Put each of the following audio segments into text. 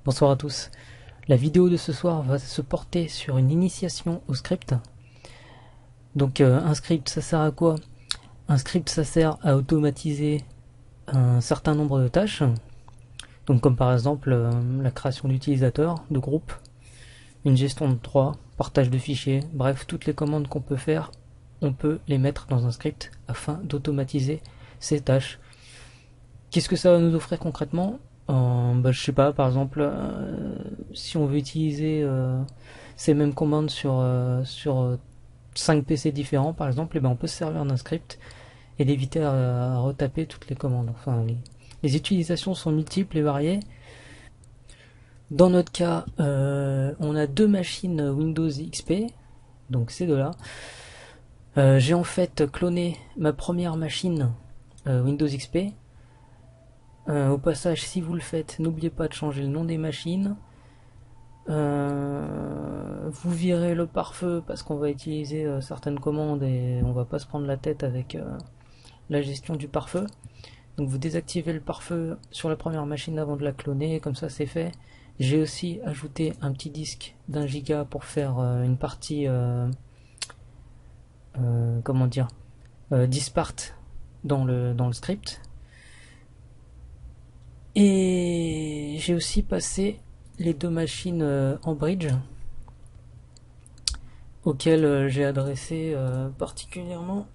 Bonsoir à tous. La vidéo de ce soir va se porter sur une initiation au script. Donc un script ça sert à quoi? Un script ça sert à automatiser un certain nombre de tâches. Donc comme par exemple la création d'utilisateurs, de groupes, une gestion de droits, partage de fichiers, bref toutes les commandes qu'on peut faire, on peut les mettre dans un script afin d'automatiser ces tâches. Qu'est-ce que ça va nous offrir concrètement? Je sais pas, par exemple, si on veut utiliser ces mêmes commandes sur 5 PC différents, par exemple, on peut se servir d'un script et d'éviter à retaper toutes les commandes. Enfin, les utilisations sont multiples et variées. Dans notre cas, on a deux machines Windows XP, donc ces deux-là. J'ai en fait cloné ma première machine Windows XP. Au passage, si vous le faites, n'oubliez pas de changer le nom des machines. Vous virez le pare-feu parce qu'on va utiliser certaines commandes et on va pas se prendre la tête avec la gestion du pare-feu. Donc vous désactivez le pare-feu sur la première machine avant de la cloner, comme ça c'est fait. J'ai aussi ajouté un petit disque d'1 giga pour faire une partie, comment dire, disparte dans le script. Et j'ai aussi passé les deux machines en bridge auxquelles j'ai adressé particulièrement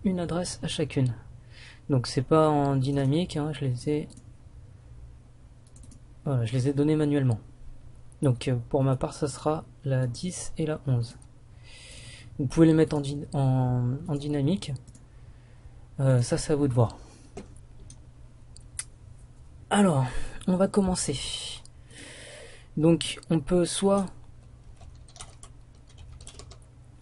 une adresse à chacune. Donc c'est pas en dynamique, hein, je les ai données manuellement. Donc pour ma part ça sera la 10 et la 11. Vous pouvez les mettre en dynamique, ça c'est à vous de voir. Alors, on va commencer. Donc on peut soit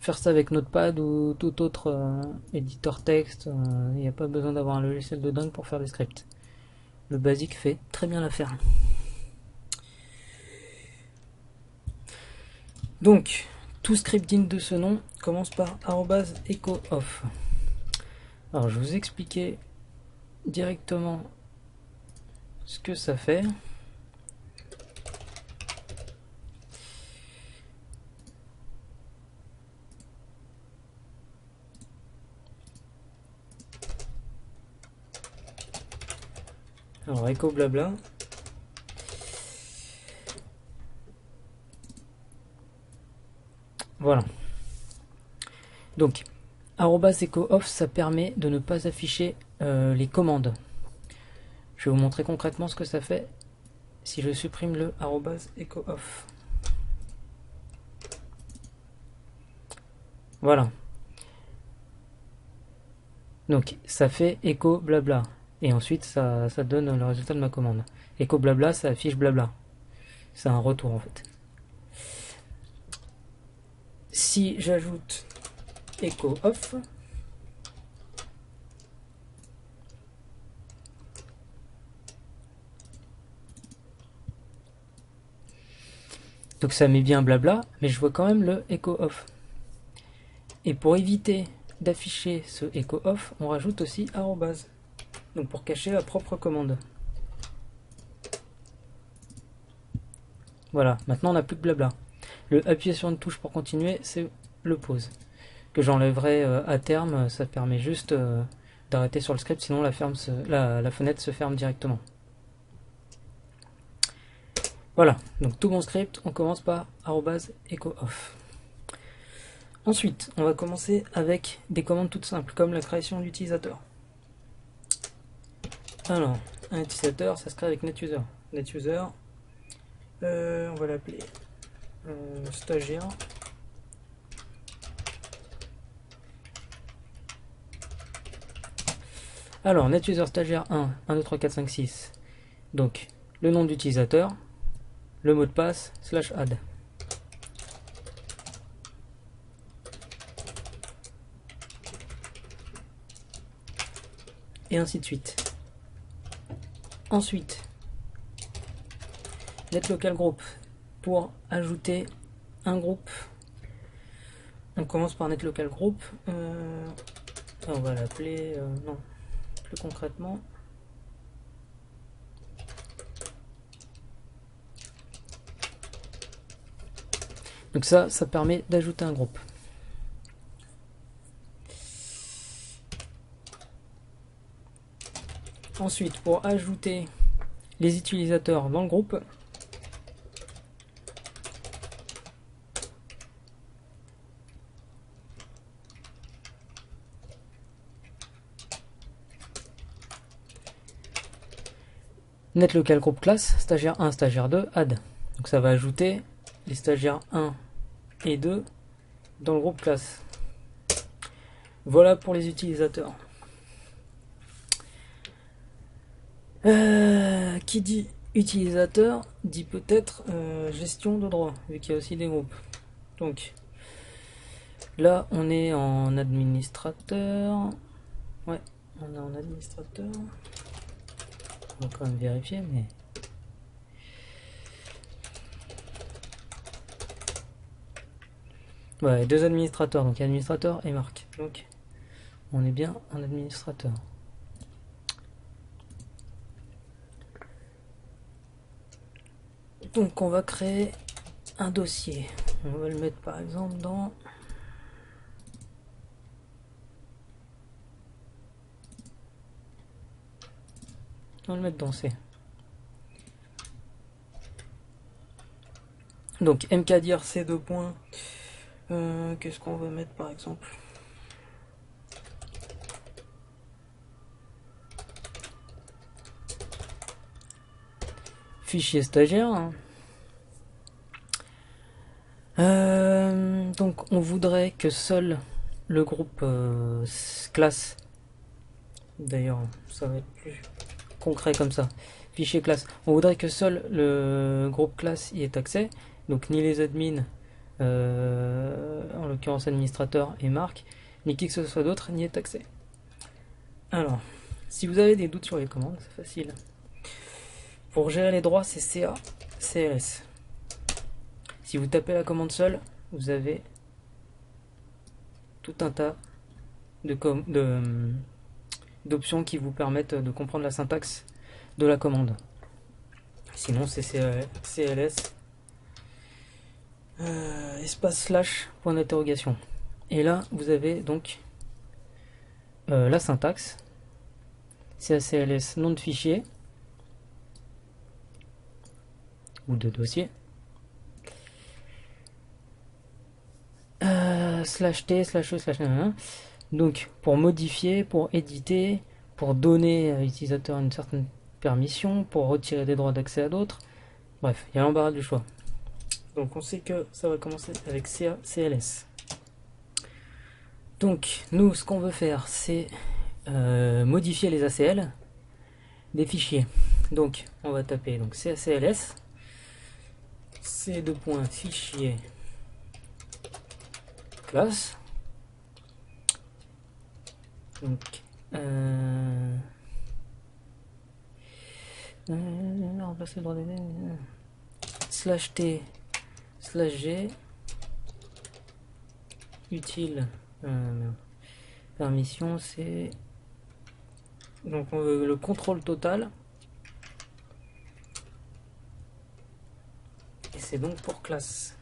faire ça avec Notepad ou tout autre éditeur texte. Il n'y a pas besoin d'avoir un logiciel de dingue pour faire des scripts. Le basique fait très bien l'affaire. Donc, tout script digne de ce nom commence par @echo_off. Alors, je vais vous expliquer directement ce que ça fait. Alors, echo blabla. Voilà. Donc, @echo_off, ça permet de ne pas afficher les commandes. Je vais vous montrer concrètement ce que ça fait si je supprime le @echo_off. Voilà. Donc ça fait echo blabla. Et ensuite ça donne le résultat de ma commande. Echo blabla, ça affiche blabla. C'est un retour en fait. Si j'ajoute echo off, donc ça met bien blabla, mais je vois quand même le echo off. Et pour éviter d'afficher ce echo off, on rajoute aussi arrobase. Donc pour cacher la propre commande. Voilà, maintenant on n'a plus de blabla. Le appuyer sur une touche pour continuer, c'est le pause. Que j'enlèverai à terme, ça permet juste d'arrêter sur le script, sinon la fenêtre se ferme directement. Voilà, donc tout mon script, on commence par @echo_off. Ensuite, on va commencer avec des commandes toutes simples, comme la création d'utilisateur. Alors, un utilisateur, ça se crée avec NetUser. NetUser, on va l'appeler stagiaire. Alors, NetUser stagiaire 1, 1, 2, 3, 4, 5, 6. Donc, le nom d'utilisateur, le mot de passe, /add. Et ainsi de suite. Ensuite, netlocal group pour ajouter un groupe. On commence par netlocal group. On va l'appeler non, plus concrètement Donc ça permet d'ajouter un groupe. Ensuite, pour ajouter les utilisateurs dans le groupe, net local groupe classe, stagiaire 1, stagiaire 2, add. Donc ça va ajouter les stagiaires 1 et 2 dans le groupe classe. Voilà pour les utilisateurs. Qui dit utilisateur dit peut-être gestion de droits, vu qu'il y a aussi des groupes. Donc là on est en administrateur. Ouais, on est en administrateur. On va quand même vérifier, mais ouais, deux administrateurs, donc administrateur et marque. Donc on est bien en administrateur. Donc on va créer un dossier. On va le mettre par exemple dans C. Donc mkdir c deux points. Qu'est-ce qu'on va mettre par exemple? Fichier stagiaire. Donc on voudrait que seul le groupe classe, d'ailleurs ça va être plus concret comme ça, fichier classe, on voudrait que seul le groupe classe y ait accès, donc ni les admins, en l'occurrence administrateur et marque, ni qui que ce soit d'autre n'y ait accès. Alors, si vous avez des doutes sur les commandes, c'est facile. Pour gérer les droits, c'est CA, CLS. Si vous tapez la commande seule, vous avez tout un tas d'options qui vous permettent de comprendre la syntaxe de la commande. Sinon, c'est CLS espace slash point d'interrogation. Et là, vous avez donc la syntaxe. CACLS nom de fichier ou de dossier. Slash T, slash E, slash 1. Donc pour modifier, pour éditer, pour donner à l'utilisateur une certaine permission, pour retirer des droits d'accès à d'autres. Bref, il y a l'embarras du choix. Donc on sait que ça va commencer avec CA, CLS. Donc nous, ce qu'on veut faire, c'est modifier les ACL des fichiers. Donc on va taper donc CACLS, C2. Fichier classe. Donc remplacer le droit des slash T slash G utile permission, c'est donc on veut le contrôle total et c'est donc pour classe.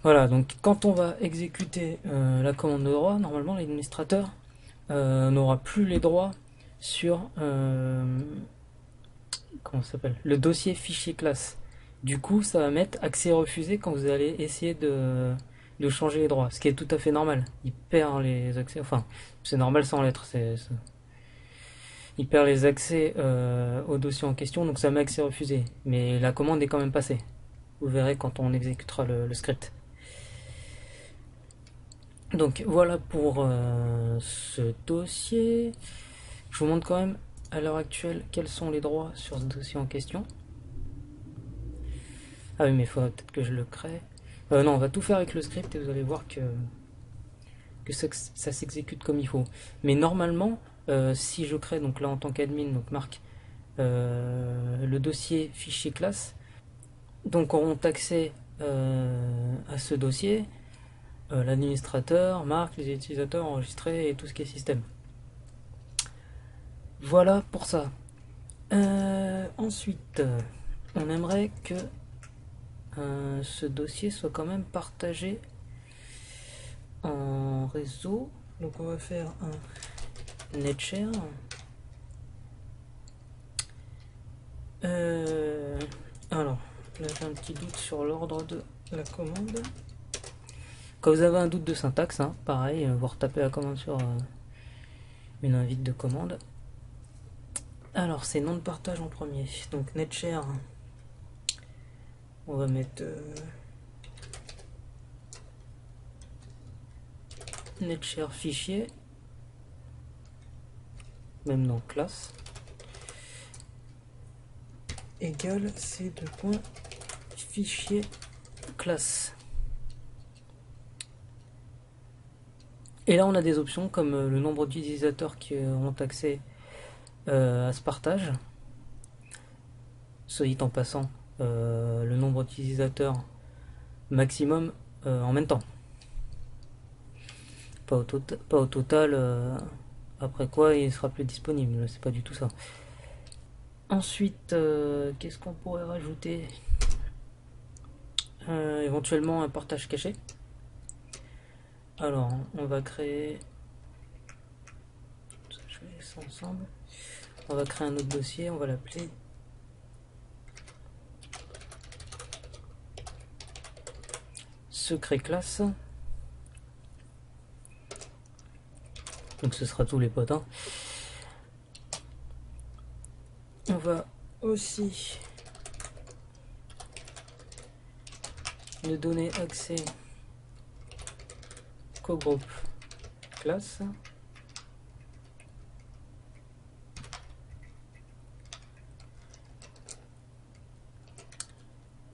Voilà, donc quand on va exécuter la commande de droit, normalement l'administrateur n'aura plus les droits sur comment ça s'appelle, le dossier fichier classe. Du coup, ça va mettre accès refusé quand vous allez essayer de changer les droits, ce qui est tout à fait normal. Il perd les accès, enfin, c'est normal sans l'être. Il perd les accès au dossier en question, donc ça met accès refusé. Mais la commande est quand même passée. Vous verrez quand on exécutera le script. Donc voilà pour ce dossier. Je vous montre quand même à l'heure actuelle quels sont les droits sur ce dossier en question. Ah oui, mais il faudra peut-être que je le crée. Non, on va tout faire avec le script et vous allez voir que ça s'exécute comme il faut. Mais normalement, si je crée, donc là en tant qu'admin, donc marque le dossier fichier classe, donc auront accès à ce dossier l'administrateur, marque, les utilisateurs enregistrés et tout ce qui est système. Voilà pour ça. Ensuite, on aimerait que ce dossier soit quand même partagé en réseau. Donc on va faire un netshare. Alors, là j'ai un petit doute sur l'ordre de la commande. Quand vous avez un doute de syntaxe, hein, pareil, vous retapez la commande sur une invite de commande. Alors, c'est nom de partage en premier. Donc, netshare, on va mettre netshare fichier, même nom classe, égale c2. Fichier classe. Et là, on a des options comme le nombre d'utilisateurs qui ont accès à ce partage. Soit dit en passant, le nombre d'utilisateurs maximum en même temps. Pas au total, après quoi il sera plus disponible, c'est pas du tout ça. Ensuite, qu'est-ce qu'on pourrait rajouter? Éventuellement un partage caché. Alors, on va créer... Je vais laisser ensemble. On va créer un autre dossier, on va l'appeler secret classe. Donc ce sera tous les potes. Hein. On va aussi ne donner accès qu'au groupe classe.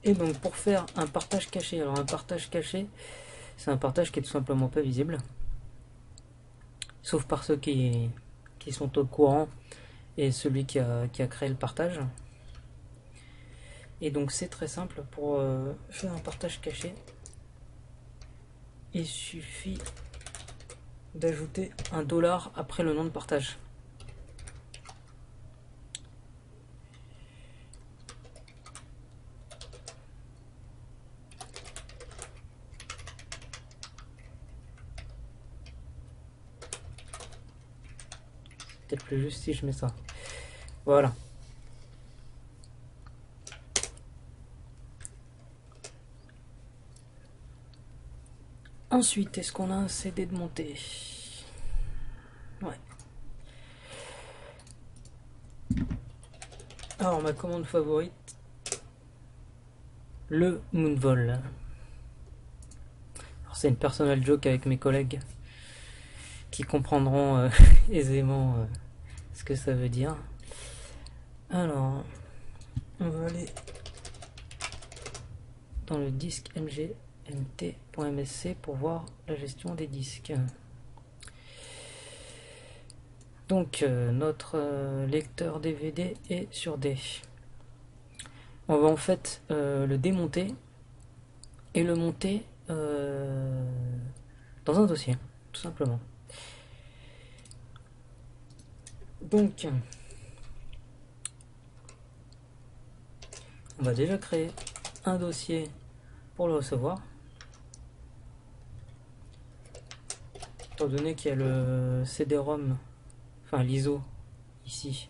Et donc pour faire un partage caché, alors un partage caché, c'est un partage qui est tout simplement pas visible, sauf par ceux qui sont au courant et celui qui a créé le partage. Et donc c'est très simple, pour faire un partage caché, il suffit d'ajouter un $ après le nom de partage. Peut-être plus juste si je mets ça. Voilà. Ensuite, est-ce qu'on a un CD de montée? Ouais. Alors, ma commande favorite, le Moonvol. C'est une personal joke avec mes collègues qui comprendront aisément ce que ça veut dire. Alors, on va aller dans le disque mgmt.msc pour voir la gestion des disques. Donc notre lecteur DVD est sur D. On va en fait le démonter et le monter dans un dossier, tout simplement. Donc on va déjà créer un dossier pour le recevoir. Étant donné qu'il y a le CD-ROM, enfin l'ISO ici,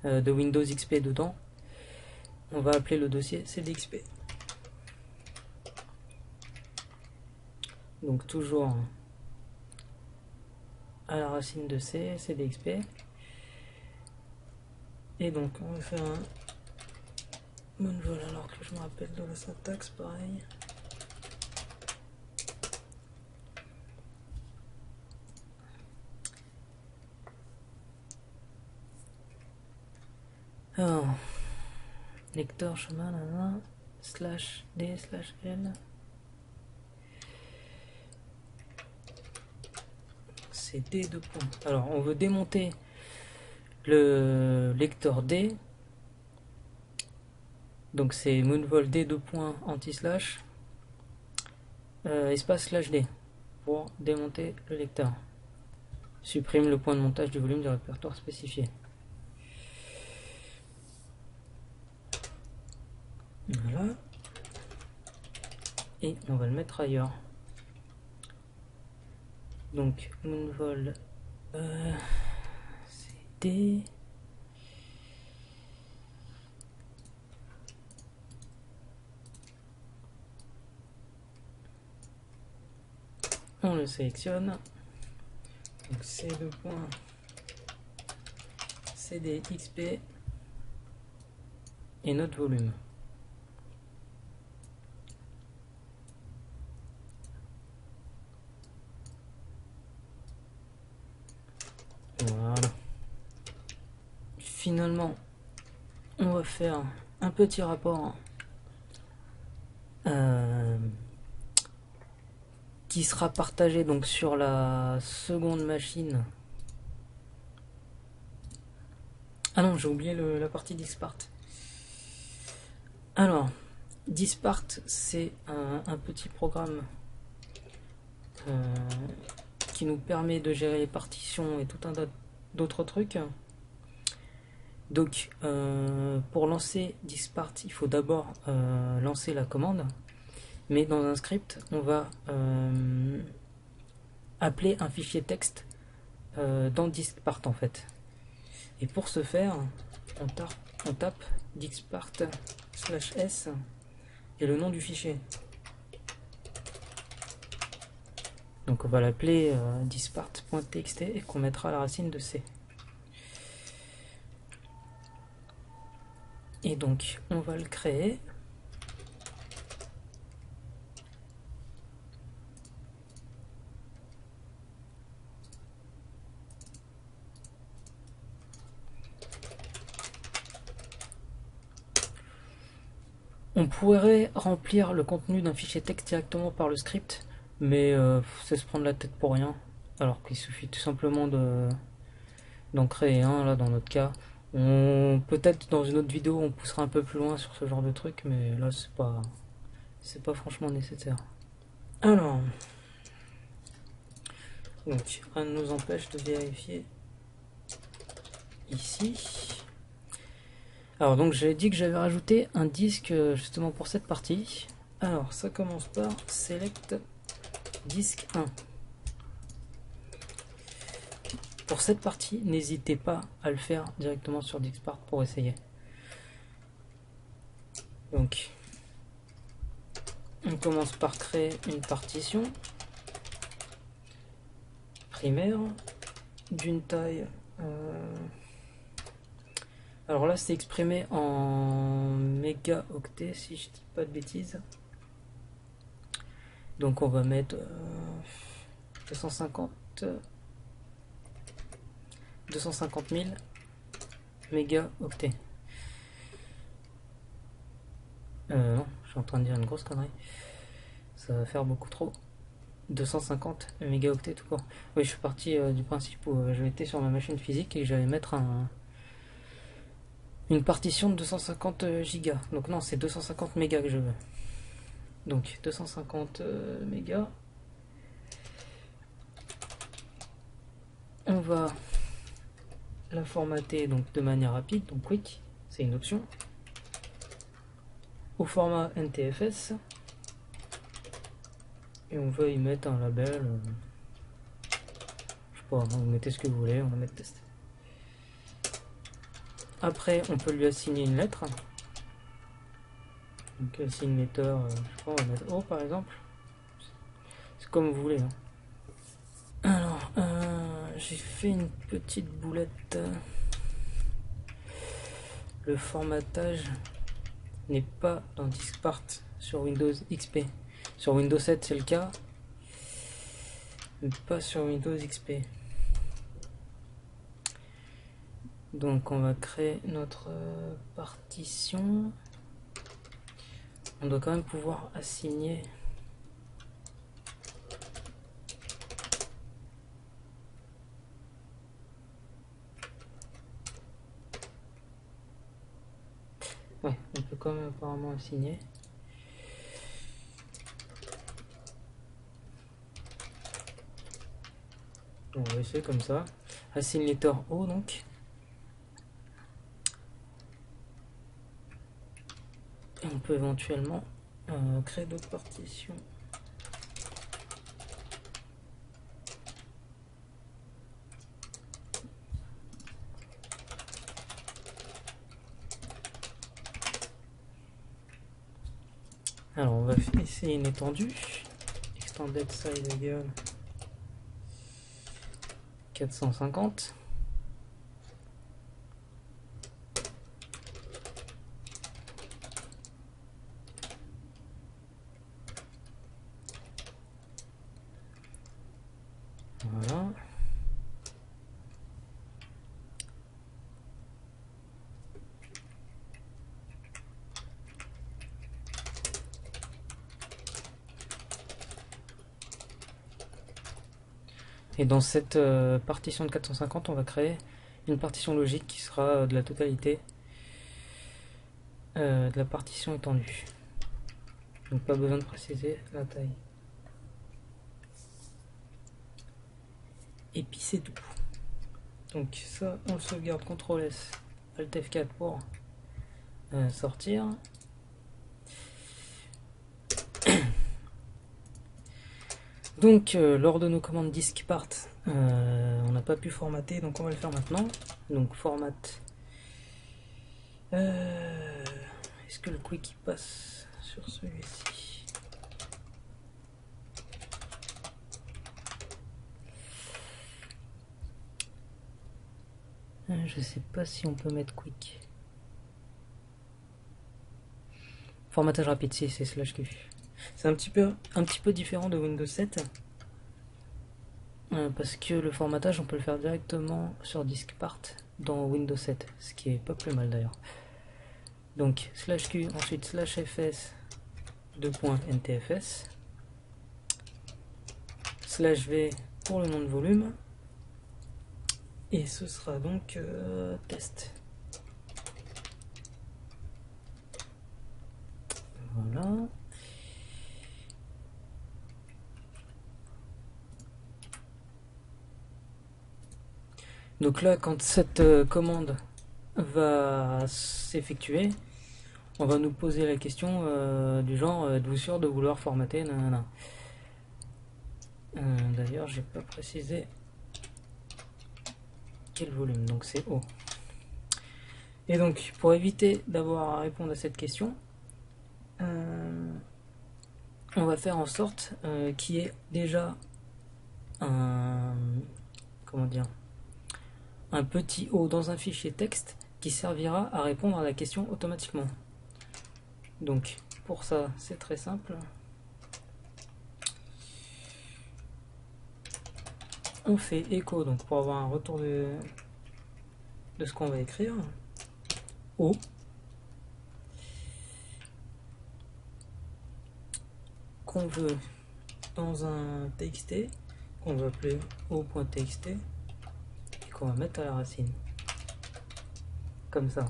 de Windows XP dedans, on va appeler le dossier CDXP. Donc toujours à la racine de C, CDXP. Et donc on va faire un Moonvol, alors que je me rappelle de la syntaxe, pareil. Alors, lecteur chemin, /d/l. C'est D de point. Alors, on veut démonter le lecteur D. Donc c'est Moonvol D de point anti-slash espace /d pour démonter le lecteur. Supprime le point de montage du volume du répertoire spécifié. Voilà. et on va le mettre ailleurs. Donc moonvol CD. On le sélectionne. Donc c'est le point CDXP et notre volume. Voilà. Finalement, on va faire un petit rapport qui sera partagé donc sur la seconde machine. Ah non, j'ai oublié la partie Dispart. Alors, Dispart, c'est un petit programme qui nous permet de gérer les partitions et tout un tas d'autres trucs. Donc, pour lancer Dispart, il faut d'abord lancer la commande. Mais dans un script, on va appeler un fichier texte dans Dispart en fait. Et pour ce faire, on tape Dispart/s et le nom du fichier. Donc on va l'appeler dispart.txt et qu'on mettra la racine de c. Et donc on va le créer. On pourrait remplir le contenu d'un fichier texte directement par le script, mais c'est se prendre la tête pour rien, alors qu'il suffit tout simplement d'en créer un, là dans notre cas. Peut-être dans une autre vidéo on poussera un peu plus loin sur ce genre de truc, mais là c'est pas franchement nécessaire. Alors, donc rien ne nous empêche de vérifier ici. Alors donc j'avais dit que j'avais rajouté un disque justement pour cette partie. Alors ça commence par select disque 1. Pour cette partie, n'hésitez pas à le faire directement sur Dispart pour essayer. Donc on commence par créer une partition primaire d'une taille alors là c'est exprimé en mégaoctets si je dis pas de bêtises. Donc on va mettre 250 000 mégaoctets. Non, je suis en train de dire une grosse connerie. Ça va faire beaucoup trop. 250 mégaoctets tout court. Oui, je suis parti du principe où j'étais sur ma machine physique et que j'allais mettre une partition de 250 gigas. Donc non, c'est 250 mégas que je veux. Donc 250 mégas. On va la formater donc de manière rapide, donc quick, c'est une option. Au format NTFS. Et on veut y mettre un label. Je sais pas, vous mettez ce que vous voulez, on va mettre test. Après, on peut lui assigner une lettre. Donc, assignateur, je sais pas, on va mettre O par exemple. C'est comme vous voulez. Hein. Alors, j'ai fait une petite boulette. Le formatage n'est pas dans Dispart sur Windows XP. Sur Windows 7, c'est le cas, mais pas sur Windows XP. Donc on va créer notre partition. On doit quand même pouvoir assigner ouais, on peut quand même apparemment assigner. On va essayer comme ça. Assignateur O donc. Et on peut éventuellement Créer d'autres partitions. Alors on va essayer une étendue. Extended size égale 450. Voilà. Et dans cette partition de 450, on va créer une partition logique qui sera de la totalité de la partition étendue. Donc pas besoin de préciser la taille. Et puis c'est tout. Donc ça, on le sauvegarde, CTRL S, ALT F4 pour sortir. Donc lors de nos commandes disk part, on n'a pas pu formater, donc on va le faire maintenant. Donc format. Est-ce que le quick passe sur celui-ci? Je sais pas si on peut mettre quick. Formatage rapide, si c'est /Q. C'est un petit peu différent de Windows 7. Parce que le formatage, on peut le faire directement sur disk part dans Windows 7. Ce qui est pas plus mal d'ailleurs. Donc /Q, ensuite /fs 2.ntfs /v pour le nom de volume. Et ce sera donc test. Voilà. Donc là, quand cette commande va s'effectuer, on va nous poser la question du genre êtes-vous sûr de vouloir formater? D'ailleurs, j'ai pas précisé quel volume, donc c'est O. Et donc, pour éviter d'avoir à répondre à cette question, on va faire en sorte qu'il y ait déjà un petit O dans un fichier texte qui servira à répondre à la question automatiquement. Donc pour ça c'est très simple, on fait echo donc pour avoir un retour de ce qu'on va écrire, O qu'on veut dans un txt qu'on va appeler O.txt et qu'on va mettre à la racine comme ça.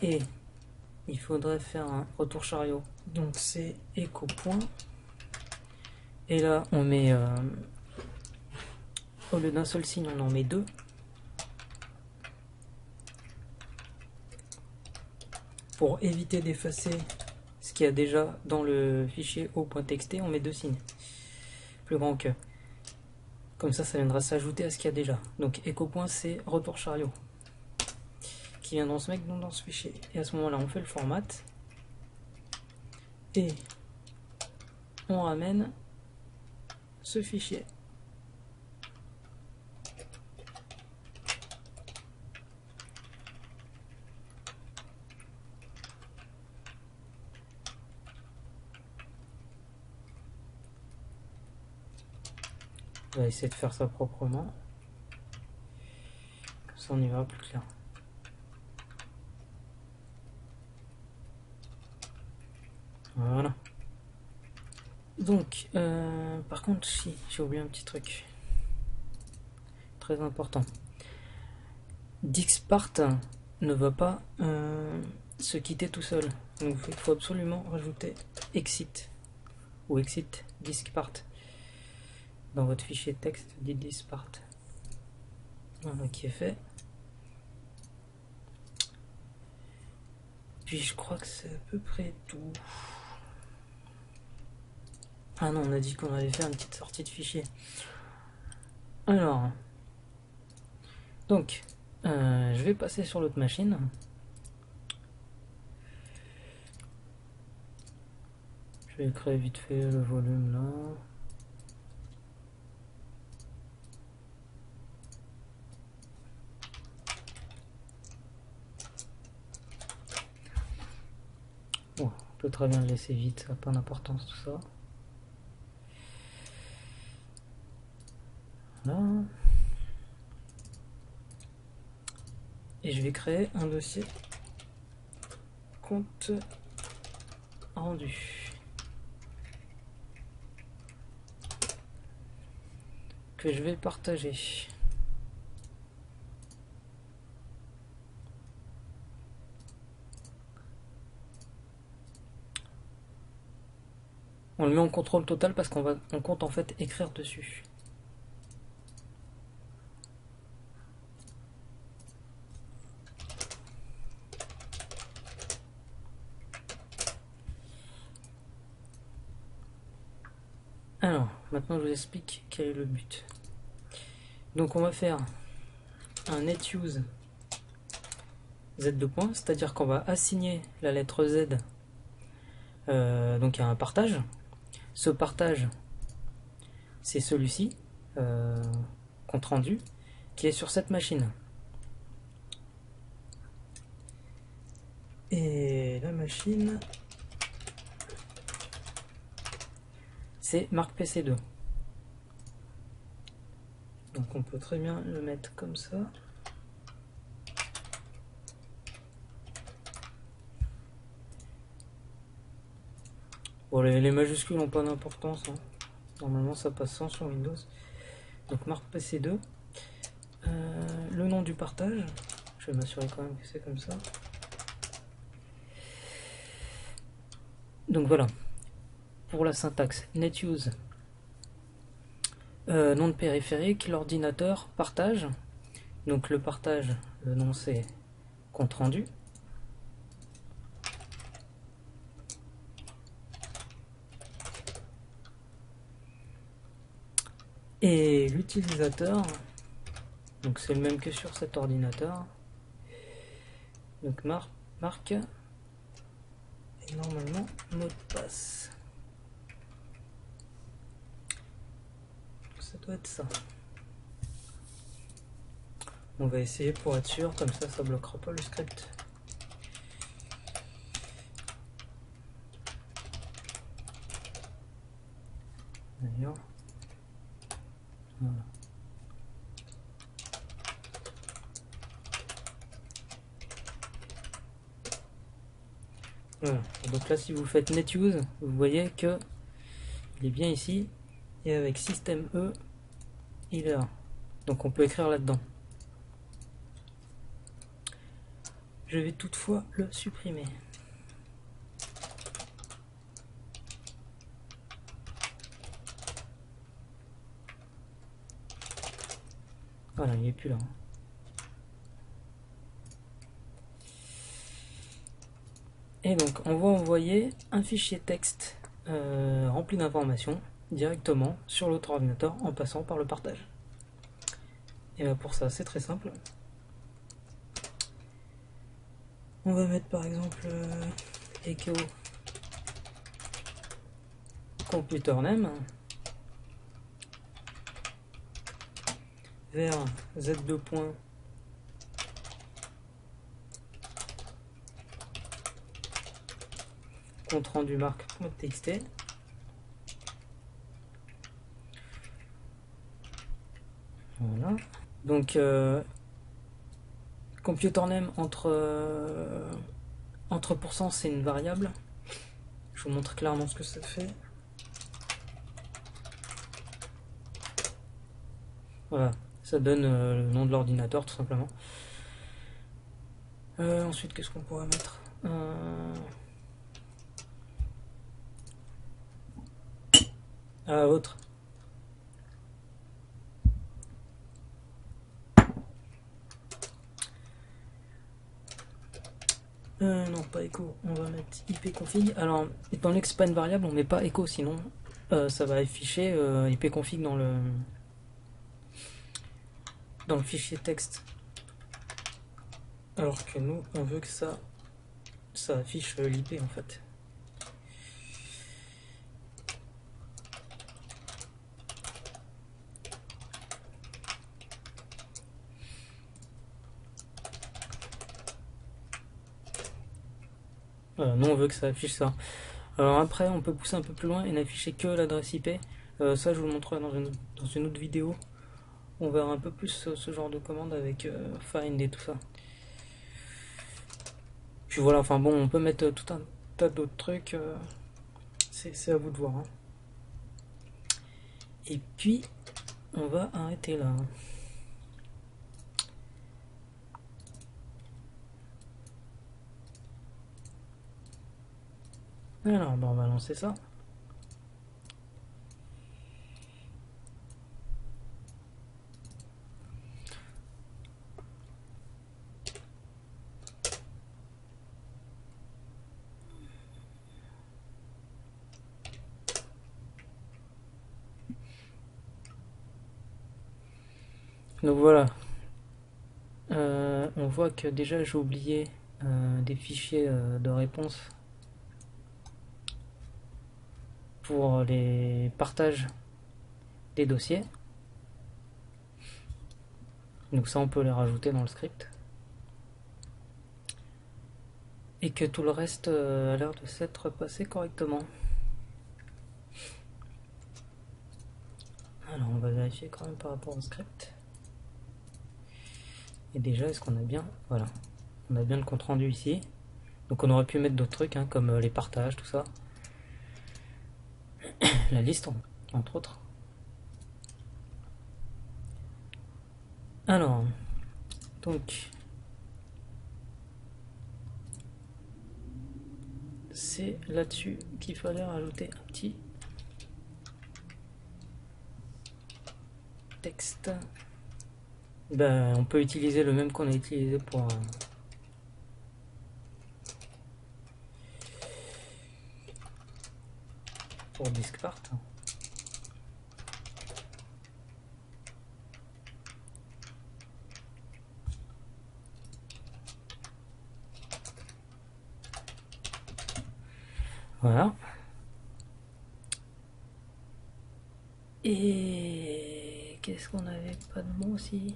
Et il faudrait faire un retour chariot, donc c'est echo point, et là on met au lieu d'un seul signe on en met deux pour éviter d'effacer ce qu'il y a déjà dans le fichier O.txt. On met deux signes plus grand que, comme ça viendra s'ajouter à ce qu'il y a déjà. Donc echo point c'est retour chariot qui vient dans ce mec, donc dans ce fichier. Et à ce moment là on fait le format et on ramène ce fichier. On va essayer de faire ça proprement, comme ça on y verra plus clair. Voilà. Donc, par contre, si, j'ai oublié un petit truc. Très important. Diskpart ne va pas se quitter tout seul. Donc, il faut absolument rajouter exit ou exit diskpart dans votre fichier texte dit diskpart. Voilà qui est fait. Puis je crois que c'est à peu près tout. Ah non, on a dit qu'on allait faire une petite sortie de fichier. Alors, donc, je vais passer sur l'autre machine. Je vais créer vite fait le volume là. Bon, on peut très bien le laisser vide, ça n'a pas d'importance tout ça. Voilà. Et je vais créer un dossier compte rendu que je vais partager. On le met en contrôle total parce qu'on compte en fait écrire dessus. Alors, maintenant je vous explique quel est le but. Donc on va faire un netUse Z2 points, c'est-à-dire qu'on va assigner la lettre Z donc à un partage. Ce partage, c'est celui-ci, compte rendu, qui est sur cette machine. Et la machine, c'est marque PC2. Donc on peut très bien le mettre comme ça. Bon, les majuscules n'ont pas d'importance, hein. Normalement ça passe sans sur Windows. Donc marque PC2. Le nom du partage, je vais m'assurer quand même que c'est comme ça. Donc voilà, pour la syntaxe netUse, nom de périphérique, l'ordinateur, partage. Donc le partage, le nom c'est compte rendu. Et l'utilisateur, donc c'est le même que sur cet ordinateur. Donc marque et normalement mot de passe. Ça doit être ça. On va essayer pour être sûr, comme ça bloquera pas le script. D'ailleurs, voilà. Voilà. Donc là, si vous faites netUse, vous voyez que il est bien ici, et avec système E, il est là. Donc on peut écrire là-dedans. Je vais toutefois le supprimer. Voilà, il n'est plus là. Et donc on va envoyer un fichier texte rempli d'informations directement sur l'autre ordinateur en passant par le partage. Et là pour ça c'est très simple. On va mettre par exemple echo computer name vers Z2 points compte rendu marque.txt. Voilà. Donc computer name entre pourcents c'est une variable. Je vous montre clairement ce que ça fait. Voilà, ça donne le nom de l'ordinateur tout simplement. Ensuite, qu'est-ce qu'on pourrait mettre autre. Non, pas echo, on va mettre ipconfig. Alors, étant donné que c'est pas une variable, on met pas echo, sinon ça va afficher ipconfig dans le fichier texte. Alors que nous, on veut que ça affiche l'IP en fait. Voilà, nous on veut que ça affiche ça. Alors après, on peut pousser un peu plus loin et n'afficher que l'adresse IP. Ça, je vous le montrerai dans une autre vidéo. On verra un peu plus ce genre de commande avec find et tout ça. Puis voilà, enfin bon, on peut mettre tout un tas d'autres trucs. C'est à vous de voir. Hein. Et puis, on va arrêter là. Alors, ben, on va lancer ça. Donc voilà, on voit que déjà j'ai oublié des fichiers de réponse pour les partages des dossiers. Donc ça on peut les rajouter dans le script. Et que tout le reste a l'air de s'être passé correctement. Alors on va vérifier quand même par rapport au script. Et déjà est-ce qu'on a bien... Voilà. On a bien le compte rendu ici. Donc on aurait pu mettre d'autres trucs hein, comme les partages, tout ça. La liste entre autres. Alors, donc, c'est là-dessus qu'il fallait rajouter un petit texte. Ben, on peut utiliser le même qu'on a utilisé pour Diskpart. Voilà. Et qu'est-ce qu'on avait pas de bon aussi?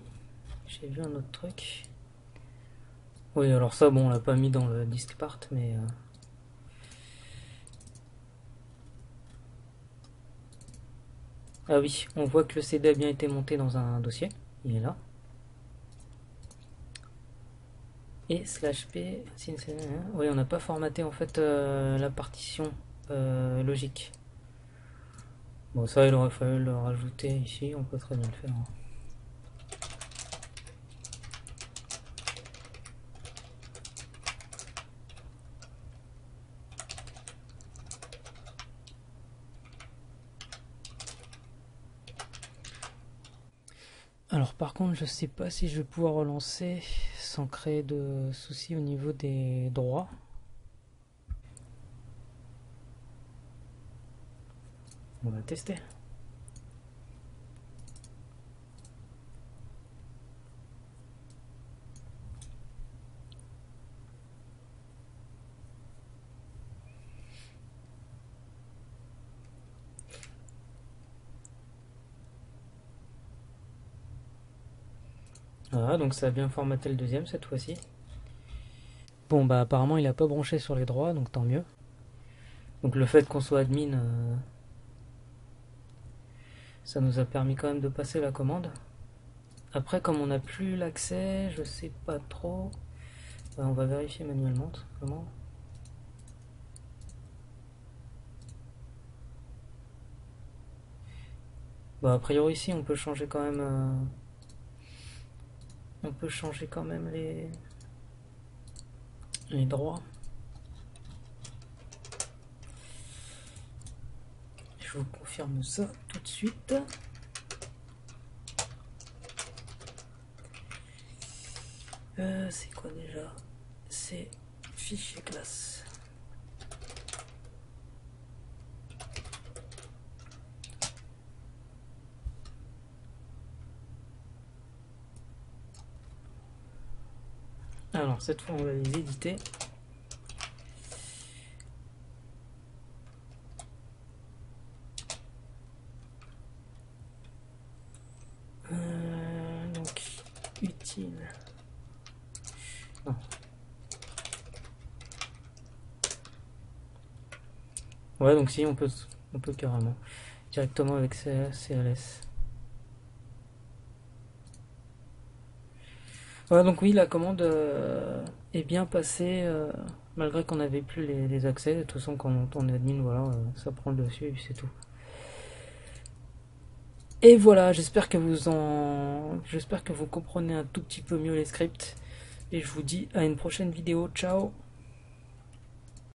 J'ai vu un autre truc. Oui, alors ça, bon, on l'a pas mis dans le Diskpart, mais... Ah oui, on voit que le CD a bien été monté dans un dossier. Il est là. Et /p, oui, on n'a pas formaté en fait la partition logique. Bon, ça, il aurait fallu le rajouter ici, on peut très bien le faire. Hein. Alors par contre, je sais pas si je vais pouvoir relancer sans créer de soucis au niveau des droits. On va tester. Voilà, donc ça a bien formaté le deuxième cette fois-ci. Bon, bah apparemment il a pas branché sur les droits, donc tant mieux. Donc le fait qu'on soit admin, ça nous a permis quand même de passer la commande. Après, comme on n'a plus l'accès, je sais pas trop. On va vérifier manuellement, comment. Bah, a priori ici on peut changer quand même les droits. Je vous confirme ça tout de suite. C'est quoi déjà? C'est Fichier classe. Alors cette fois on va les éditer. Donc utile. Non. Ouais, donc si on peut carrément directement avec CLS. Ouais, donc oui, la commande est bien passée malgré qu'on n'avait plus les accès. De toute façon, quand on tourne admin, voilà, ça prend le dessus et puis c'est tout. Et voilà, j'espère que vous comprenez un tout petit peu mieux les scripts. Et je vous dis à une prochaine vidéo. Ciao!